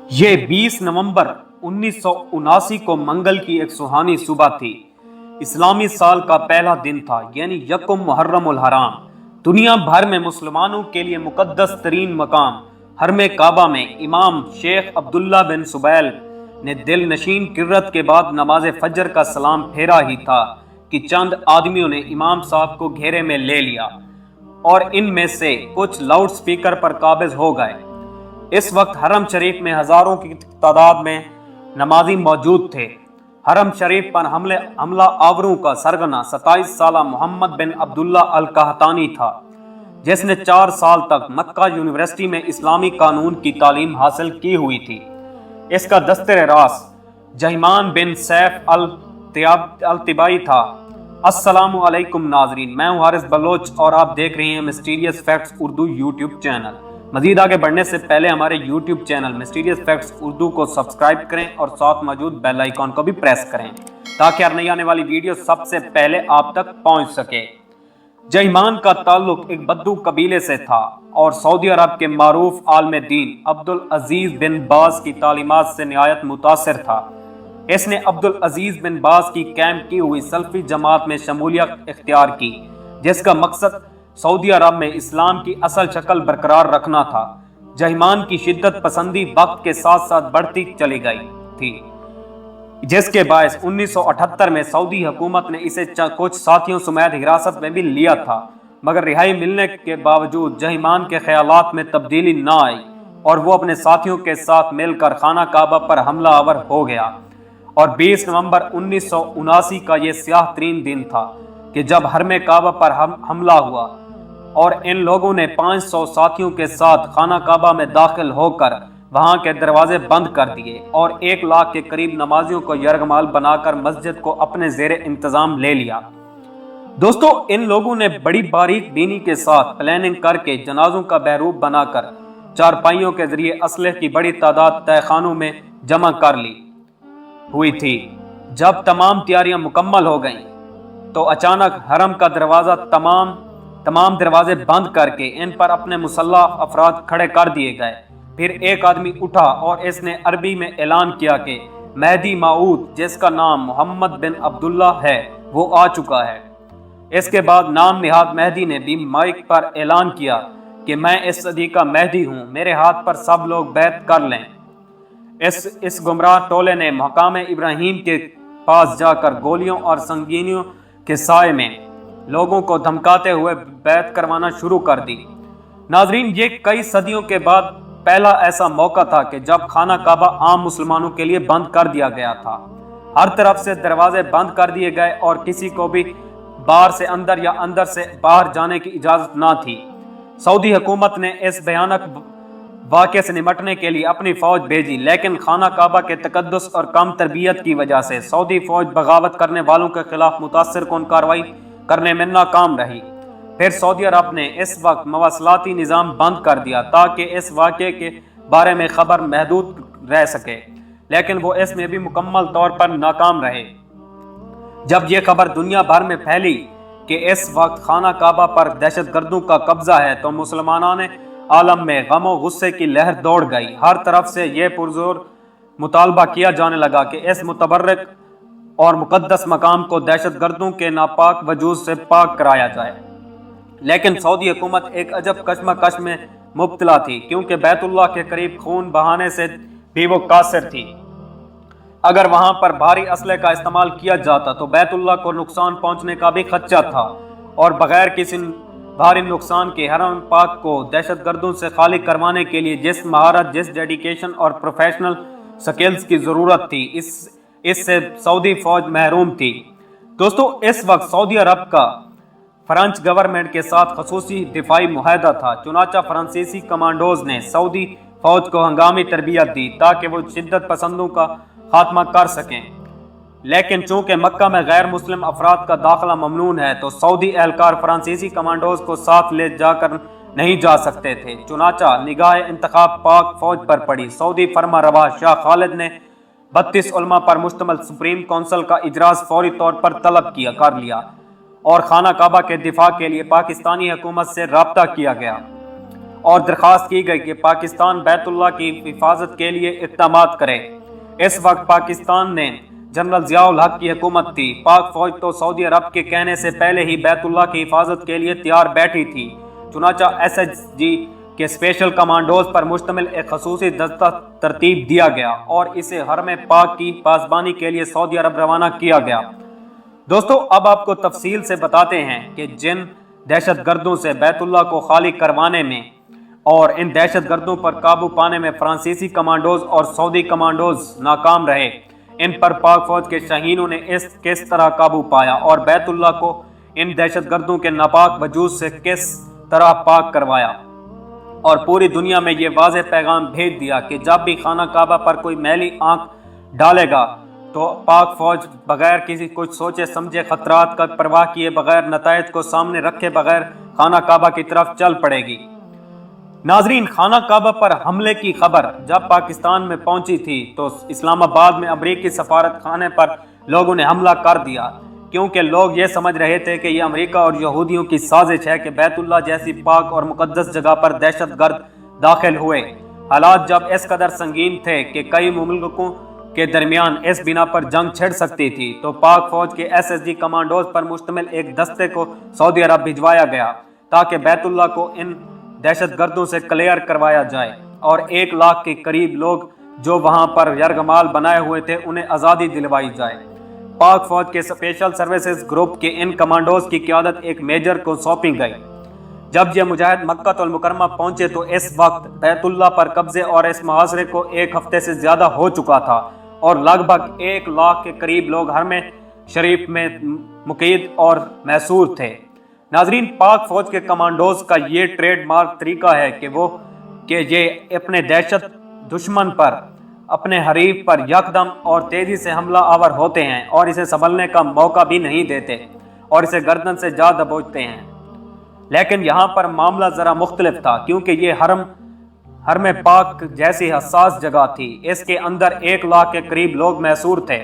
یہ 20 نومبر 1979 کو منگل کی ایک سہانی صبح تھی۔ اسلامی سال کا پہلا دن تھا، یعنی یکم محرم الحرام۔ دنیا بھر میں مسلمانوں کے لیے مقدس ترین مقام حرم کعبہ میں امام شیخ عبداللہ بن سبیل نے دل نشین کرت کے بعد نماز فجر کا سلام پھیرا ہی تھا کہ چند آدمیوں نے امام صاحب کو گھیرے میں لے لیا اور ان میں سے کچھ لاؤڈ سپیکر پر قابض ہو گئے۔ اس وقت حرم شریف میں ہزاروں کی تعداد میں نمازی موجود تھے۔ حرم شریف پر حملہ آوروں کا سرغنہ 27 سالہ محمد بن عبداللہ القحطانی تھا، جس نے 4 سال تک مکہ یونیورسٹی میں اسلامی قانون کی تعلیم حاصل کی ہوئی تھی۔ اس کا دستر راس جہیمان بن سیف الطبائی تھا۔ السلام علیکم ناظرین، میں ہوں حارث بلوچ اور آپ دیکھ رہے ہیں مسٹیریس فیکٹس اردو یوٹیوب چینل۔ مزید آگے بڑھنے سے پہلے ہمارے یوٹیوب چینل مسٹیریس فیکٹس اردو کو سبسکرائب کریں اور ساتھ موجود بیل آئیکن کو بھی پریس کریں تاکہ ہر نئی آنے والی ویڈیو سب سے پہلے آپ تک پہنچ سکے۔ جہیمان کا تعلق ایک بدو قبیلے سے تھا اور سعودی عرب کے معروف عالم دین عبدالعزیز بن باز کی تعلیمات سے نہایت متاثر تھا۔ اس نے عبدالعزیز بن باز کی قائم کی ہوئی سلفی جماعت میں شمولیت اختیار کی، جس کا مقصد سعودی عرب میں اسلام کی اصل شکل برقرار رکھنا تھا۔ جہیمان کی شدت پسندی وقت کے ساتھ ساتھ بڑھتی چلی گئی تھی، جس کے باعث 1978 میں سعودی حکومت نے اسے کچھ ساتھیوں سمیت حراست میں بھی لیا تھا، مگر رہائی ملنے کے باوجود جہیمان کے خیالات میں تبدیلی نہ آئی اور وہ اپنے ساتھیوں کے ساتھ مل کر خانہ کعبہ پر حملہ آور ہو گیا۔ اور 20 نومبر 1979 کا یہ سیاہ ترین دن تھا کہ جب حرم کعبہ پر حملہ ہوا اور ان لوگوں نے 500 ساتھیوں کے ساتھ خانہ کعبہ میں داخل ہو کر وہاں کے دروازے بند کر دیے اور 1 لاکھ کے قریب نمازیوں کو یرغمال بنا کر مسجد کو اپنے زیر انتظام لے لیا۔ دوستو، ان لوگوں نے بڑی باریک بینی کے ساتھ پلاننگ کر کے جنازوں کا بہروپ بنا کر چارپائیوں کے ذریعے اسلحے کی بڑی تعداد تہہ خانوں میں جمع کر لی ہوئی تھی۔ جب تمام تیاریاں مکمل ہو گئیں تو اچانک حرم کا تمام دروازے بند کر کے ان پر اپنے مسلح افراد کھڑے کر دیے گئے۔ پھر ایک آدمی اٹھا اور اس نے عربی میں اعلان کیا کہ مہدی موعود، جس کا نام محمد بن عبداللہ ہے، وہ آ چکا ہے۔ اس کے بعد نام نہاد مہدی نے بھی مائک پر اعلان کیا کہ میں اس صدی کا مہدی ہوں، میرے ہاتھ پر سب لوگ بیعت کر لیں۔ اس گمراہ ٹولے نے مقام ابراہیم کے پاس جا کر گولیوں اور سنگینیوں کے سائے میں لوگوں کو دھمکاتے ہوئے بیعت کروانا شروع کر دی۔ ناظرین، یہ کئی صدیوں کے بعد پہلا ایسا موقع تھا کہ جب خانہ کعبہ عام مسلمانوں کے لیے بند کر دیا گیا تھا۔ ہر طرف سے دروازے بند کر دیے گئے اور کسی کو بھی باہر سے اندر یا اندر سے باہر جانے کی اجازت نہ تھی۔ سعودی حکومت نے اس بھیانک واقعے سے نمٹنے کے لیے اپنی فوج بھیجی، لیکن خانہ کعبہ کے تقدس اور کم تربیت کی وجہ سے سعودی فوج بغاوت کرنے والوں کے خلاف متاثر کن کارروائی کرنے میں ناکام رہی۔ پھر سعودی عرب نے اس وقت مواصلاتی نظام بند کر دیا تاکہ اس واقعے کے بارے میں خبر محدود رہ سکے، لیکن وہ اس میں بھی مکمل طور پر ناکام رہے۔ جب یہ خبر دنیا بھر میں پھیلی کہ اس وقت خانہ کعبہ پر دہشت گردوں کا قبضہ ہے تو مسلمانان عالم میں غم و غصے کی لہر دوڑ گئی۔ ہر طرف سے یہ پرزور مطالبہ کیا جانے لگا کہ اس متبرک اور مقدس مقام کو دہشت گردوں کے ناپاک وجود سے پاک کرایا جائے، لیکن سعودی حکومت ایک عجب کشمکش میں مبتلا تھی، کیونکہ بیت اللہ کے قریب خون بہانے سے بھی وہ قاصر تھی۔ اگر وہاں پر بھاری اسلحے کا استعمال کیا جاتا تو بیت اللہ کو نقصان پہنچنے کا بھی خدشہ تھا، اور بغیر کسی بھاری نقصان کے حرم پاک کو دہشت گردوں سے خالی کروانے کے لیے جس مہارت، جس ڈیڈیکیشن اور پروفیشنل سکلز کی ضرورت تھی، اس سے سعودی فوج محروم تھی۔ دوستو، اس وقت سعودی عرب کا فرانس گورنمنٹ کے ساتھ خصوصی دفاعی معاہدہ تھا، چنانچہ فرانسیسی کمانڈوز نے سعودی فوج کو ہنگامی تربیت دی تاکہ وہ شدت پسندوں کا خاتمہ کر سکیں۔ لیکن چونکہ مکہ میں غیر مسلم افراد کا داخلہ ممنوع ہے تو سعودی اہلکار فرانسیسی کمانڈوز کو ساتھ لے جا کر نہیں جا سکتے تھے، چنانچہ نگاہ انتخاب پاک فوج پر پڑی۔ سعودی فرما روا شاہ خالد نے 32 علماء پر مشتمل سپریم کونسل کا اجلاس فوری طور پر طلب کر لیا اور خانہ کعبہ کے دفاع کے لیے پاکستانی حکومت سے رابطہ کیا گیا اور درخواست کی گئی کہ پاکستان بیت اللہ کی حفاظت کے لیے اقدامات کرے۔ اس وقت پاکستان نے جنرل ضیاء الحق کی حکومت تھی۔ پاک فوج تو سعودی عرب کے کہنے سے پہلے ہی بیت اللہ کی حفاظت کے لیے تیار بیٹھی تھی۔ چنانچہ ایس ایچ جی کے اسپیشل کمانڈوز پر مشتمل ایک خصوصی دستہ ترتیب دیا گیا اور اسے حرم پاک کی پاسبانی کے لیے سعودی عرب روانہ کیا گیا۔ دوستو اب آپ کو تفصیل سے بتاتے ہیں کہ جن دہشت گردوں سے بیت اللہ کو خالی کروانے میں اور ان دہشت گردوں پر قابو پانے میں فرانسیسی کمانڈوز اور سعودی کمانڈوز ناکام رہے، ان پر پاک فوج کے شاہینوں نے کس طرح قابو پایا اور بیت اللہ کو ان دہشت گردوں کے ناپاک وجود سے کس طرح پاک کروایا، اور پوری دنیا میں یہ واضح پیغام بھیج دیا کہ جب بھی خانہ کعبہ پر کوئی میلی آنکھ ڈالے گا تو پاک فوج بغیر کسی کچھ سوچے سمجھے، خطرات کا پرواہ کیے بغیر، نتائج کو سامنے رکھے بغیر خانہ کعبہ کی طرف چل پڑے گی۔ ناظرین، خانہ کعبہ پر حملے کی خبر جب پاکستان میں پہنچی تھی تو اسلام آباد میں امریکی سفارت خانے پر لوگوں نے حملہ کر دیا، کیونکہ لوگ یہ سمجھ رہے تھے کہ یہ امریکہ اور یہودیوں کی سازش ہے کہ بیت اللہ جیسی پاک اور مقدس جگہ پر دہشت گرد داخل ہوئے۔ حالات جب اس قدر سنگین تھے کہ کئی مملکوں کے درمیان اس بنا پر جنگ چھڑ سکتی تھی، تو پاک فوج کے ایس ایس جی کمانڈوز پر مشتمل ایک دستے کو سعودی عرب بھجوایا گیا تاکہ بیت اللہ کو ان دہشت گردوں سے کلیئر کروایا جائے اور 1 لاکھ کے قریب لوگ جو وہاں پر یرغمال بنائے ہوئے تھے انہیں آزادی دلوائی جائے۔ پاک فوج کے اسپیشل سروسز گروپ کے ان کمانڈوز کی قیادت ایک میجر کو سونپی گئی۔ جب یہ مجاہد مکہ المکرمہ پہنچے تو اس وقت بیت اللہ پر قبضے اور اس محاصرے کو 1 ہفتے سے زیادہ ہو چکا تھا اور لگ بھگ 1 لاکھ کے قریب لوگ حرم شریف میں مقید اور محصور تھے۔ ناظرین، پاک فوج کے کمانڈوز کا یہ ٹریڈ مارک طریقہ ہے کہ یہ اپنے دہشت دشمن پر، اپنے حریف پر یکدم اور تیزی سے حملہ آور ہوتے ہیں اور اسے سنبھلنے کا موقع بھی نہیں دیتے اور اسے گردن سے جا دبوچتے ہیں۔ لیکن یہاں پر معاملہ ذرا مختلف تھا، کیونکہ یہ حرم پاک جیسی حساس جگہ تھی، اس کے اندر 1 لاکھ کے قریب لوگ محصور تھے۔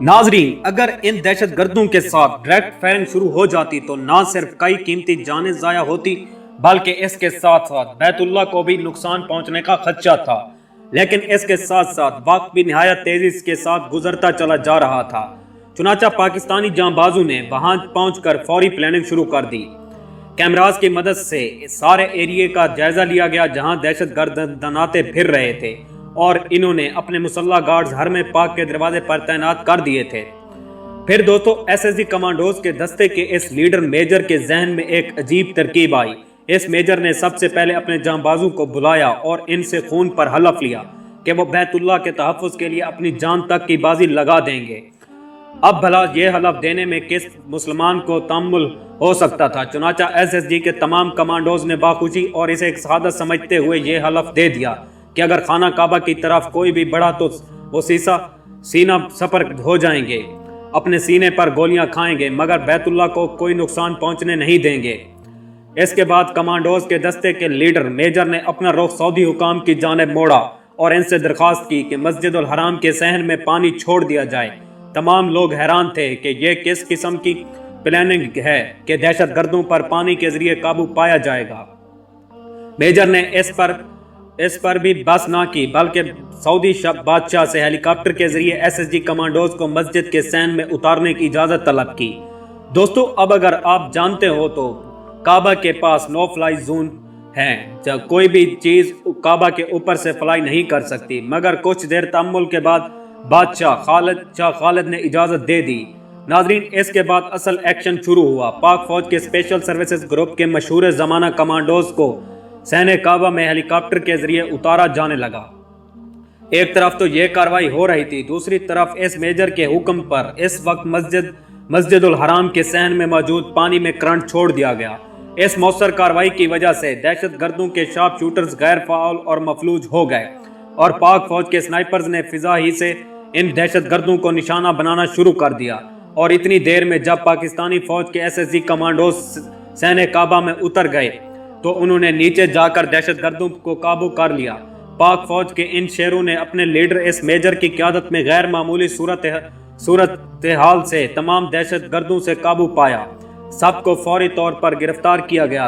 ناظرین، اگر ان دہشت گردوں کے ساتھ ڈائریکٹ فائرنگ شروع ہو جاتی تو نہ صرف کئی قیمتی جانیں ضائع ہوتی بلکہ اس کے ساتھ ساتھ بیت اللہ کو بھی نقصان پہنچنے کا خدشہ تھا۔ لیکن اس کے ساتھ ساتھ وقت بھی نہایت تیزی کے ساتھ گزرتا چلا جا رہا تھا، چنانچہ پاکستانی جانبازوں نے وہاں پہنچ کر فوری پلاننگ شروع کر دی۔ کیمراز کی مدد سے سارے ایریے کا جائزہ لیا گیا جہاں دہشت گرد دناتے پھر رہے تھے اور انہوں نے اپنے مسلح گارڈز حرم پاک کے دروازے پر تعینات کر دیے تھے۔ پھر دوستو، ایس ایس جی کمانڈوز کے دستے کے اس لیڈر میجر کے ذہن میں ایک عجیب ترکیب آئی۔ اس میجر نے سب سے پہلے اپنے جانبازوں کو بلایا اور ان سے خون پر حلف لیا کہ وہ بیت اللہ کے تحفظ کے لیے اپنی جان تک کی بازی لگا دیں گے۔ اب بھلا یہ حلف دینے میں کس مسلمان کو تحمل ہو سکتا تھا؟ چنانچہ ایس ایس جی کے تمام کمانڈوز نے باخوشی اور اسے ایک سعادت سمجھتے ہوئے یہ حلف دے دیا کہ اگر خانہ کعبہ کی طرف کوئی بھی بڑھا تو وہ سینہ سپر ہو جائیں گے، اپنے سینے پر گولیاں کھائیں گے، مگر بیت اللہ کو کوئی نقصان پہنچنے نہیں دیں گے۔ اس کے بعد کمانڈوز کے دستے کے لیڈر میجر نے اپنا رخ سعودی حکام کی جانب موڑا اور ان سے درخواست کی کہ مسجد الحرام کے صحن میں پانی چھوڑ دیا جائے۔ تمام لوگ حیران تھے کہ یہ کس قسم کی پلاننگ ہے کہ دہشت گردوں پر پانی کے ذریعے قابو پایا جائے گا۔ میجر نے اس پر بھی بس نہ کی بلکہ سعودی بادشاہ سے ہیلی کاپٹر کے ذریعے ایس ایس جی کمانڈوز کو مسجد کے صحن میں اتارنے کی اجازت طلب کی۔ دوستو، اب اگر آپ جانتے ہو تو کعبہ کے پاس نو فلائی زون ہے، جب کوئی بھی چیز کعبہ کے اوپر سے فلائی نہیں کر سکتی، مگر کچھ دیر تأمل کے بعد بادشاہ خالد نے اجازت دے دی۔ ناظرین، اس کے بعد اصل ایکشن شروع ہوا۔ پاک فوج کے اسپیشل سروسز گروپ کے مشہور زمانہ کمانڈوز کو صحن کعبہ میں ہیلی کاپٹر کے ذریعے اتارا جانے لگا۔ ایک طرف تو یہ کاروائی ہو رہی تھی، دوسری طرف اس میجر کے حکم پر اس وقت مسجد الحرام کے صحن میں موجود پانی میں کرنٹ چھوڑ دیا گیا۔ اس مؤثر کاروائی کی وجہ سے دہشت گردوں کے شارپ شوٹرز غیر فعال اور مفلوج ہو گئے اور پاک فوج کے سنائپرز نے فضا ہی سے ان دہشت گردوں کو نشانہ بنانا شروع کر دیا، اور اتنی دیر میں جب پاکستانی فوج کے ایس ایس جی کمانڈوز صحن کعبہ میں اتر گئے تو انہوں نے نیچے جا کر دہشت گردوں کو قابو کر لیا۔ پاک فوج کے ان شیروں نے اپنے لیڈر اس میجر کی قیادت میں غیر معمولی صورتحال سے تمام دہشت گردوں سے قابو پایا۔ سب کو فوری طور پر گرفتار کیا گیا